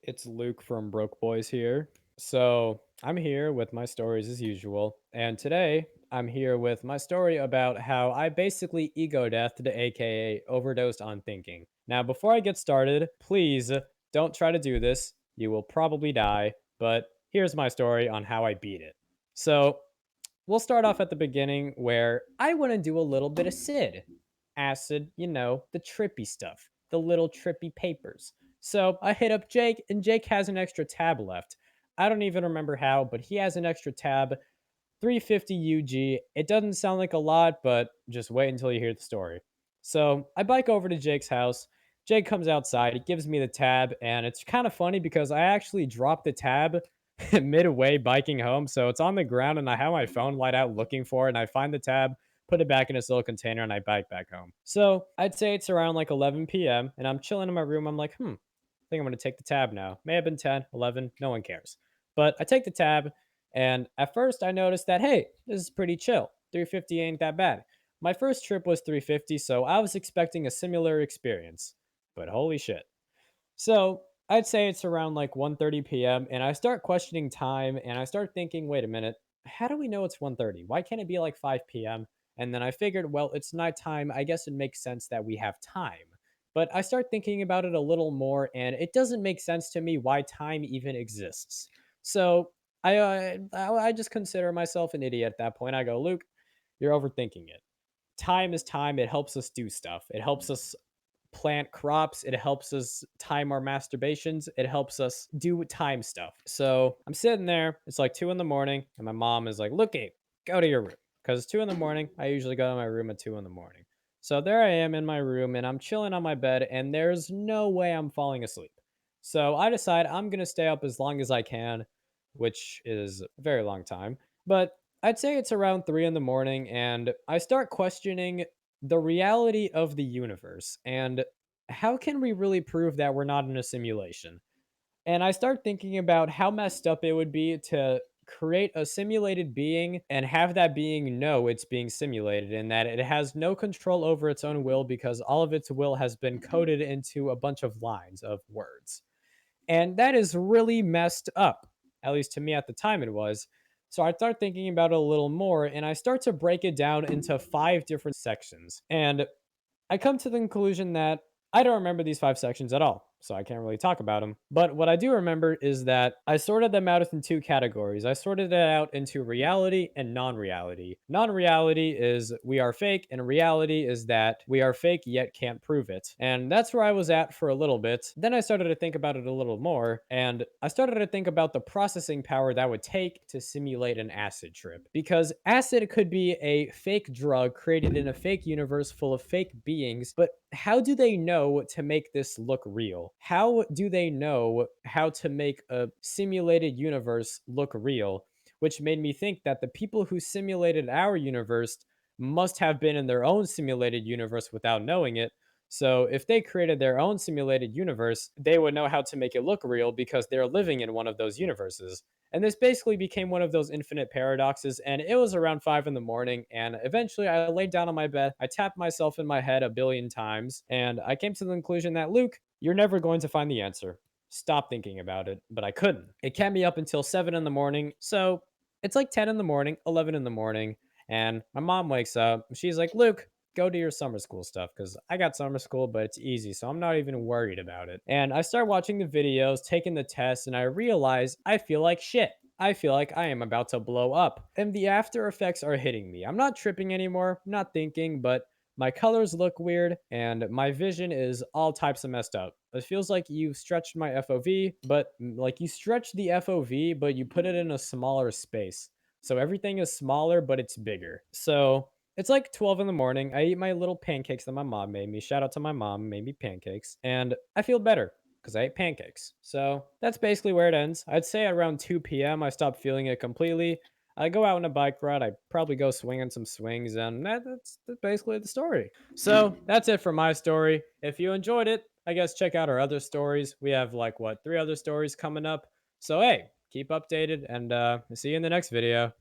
It's Luke from Broke Boys here. So, I'm here with my stories as usual, and today I'm here with my story about how I basically ego deathed, aka overdosed on thinking. Now, before I get started, please don't try to do this. You will probably die, but here's my story on how I beat it. So, we'll start off at the beginning where I want to do a little bit of Sid. Acid, the trippy stuff, the little trippy papers. So I hit up Jake, and Jake has an extra tab left. I don't even remember how, but he has an extra tab, 350 UG. It doesn't sound like a lot, but just wait until you hear the story. So I bike over to Jake's house. Jake comes outside, he gives me the tab, and it's kind of funny because I actually dropped the tab midway biking home. So it's on the ground, and I have my phone light out looking for it, and I find the tab, put it back in its little container, and I bike back home. So I'd say it's around like 11 p.m., and I'm chilling in my room. I'm like, I think I'm going to take the tab now. May have been 10, 11, no one cares. But I take the tab, and at first I noticed that, hey, this is pretty chill. 350 ain't that bad. My first trip was 350, so I was expecting a similar experience. But holy shit. So I'd say it's around like 1:30 p.m. and I start questioning time and I start thinking, wait a minute, how do we know it's 1:30? Why can't it be like 5 p.m.? And then I figured, well, it's nighttime. I guess it makes sense that we have time. But I start thinking about it a little more, and it doesn't make sense to me why time even exists. So I just consider myself an idiot at that point. I go, Luke, you're overthinking it. Time is time. It helps us do stuff. It helps us plant crops. It helps us time our masturbations. It helps us do time stuff. So I'm sitting there. It's like 2 in the morning, and my mom is like, "Look, Abe, go to your room." Because it's 2 in the morning. I usually go to my room at 2 in the morning. So there I am in my room, and I'm chilling on my bed, and there's no way I'm falling asleep. So I decide I'm gonna stay up as long as I can, which is a very long time. But I'd say it's around 3 in the morning, and I start questioning the reality of the universe and how can we really prove that we're not in a simulation? And I start thinking about how messed up it would be to create a simulated being and have that being know it's being simulated and that it has no control over its own will because all of its will has been coded into a bunch of lines of words. And that is really messed up. At least to me at the time it was. So I start thinking about it a little more and I start to break it down into five different sections. And I come to the conclusion that I don't remember these five sections at all, so I can't really talk about them. But what I do remember is that I sorted them out into two categories. I sorted it out into reality and non reality. Non reality is we are fake, and reality is that we are fake yet can't prove it. And that's where I was at for a little bit. Then I started to think about it a little more, and I started to think about the processing power that would take to simulate an acid trip. Because acid could be a fake drug created in a fake universe full of fake beings, but how do they know to make this look real? How do they know how to make a simulated universe look real? Which made me think that the people who simulated our universe must have been in their own simulated universe without knowing it. So if they created their own simulated universe, they would know how to make it look real because they're living in one of those universes. And this basically became one of those infinite paradoxes. And it was around 5 in the morning. And eventually I laid down on my bed. I tapped myself in my head a billion times. And I came to the conclusion that, Luke, you're never going to find the answer. Stop thinking about it. But I couldn't. It kept me up until 7 in the morning. So it's like 10 in the morning, 11 in the morning. And my mom wakes up. She's like, Luke, go do your summer school stuff because I got summer school, but it's easy. So I'm not even worried about it. And I start watching the videos, taking the tests, and I realize I feel like shit. I feel like I am about to blow up. And the after effects are hitting me. I'm not tripping anymore, not thinking, but my colors look weird and my vision is all types of messed up. It feels like you stretched my FOV, but like you stretched the FOV, but you put it in a smaller space. So everything is smaller, but it's bigger. So it's like 12 in the morning. I eat my little pancakes that my mom made me. Shout out to my mom, made me pancakes. And I feel better because I ate pancakes. So that's basically where it ends. I'd say around 2 p.m., I stopped feeling it completely. I go out on a bike ride. I probably go swinging some swings, and that's basically the story. So that's it for my story. If you enjoyed it, I guess check out our other stories. We have like what, three other stories coming up. So hey, keep updated, and see you in the next video.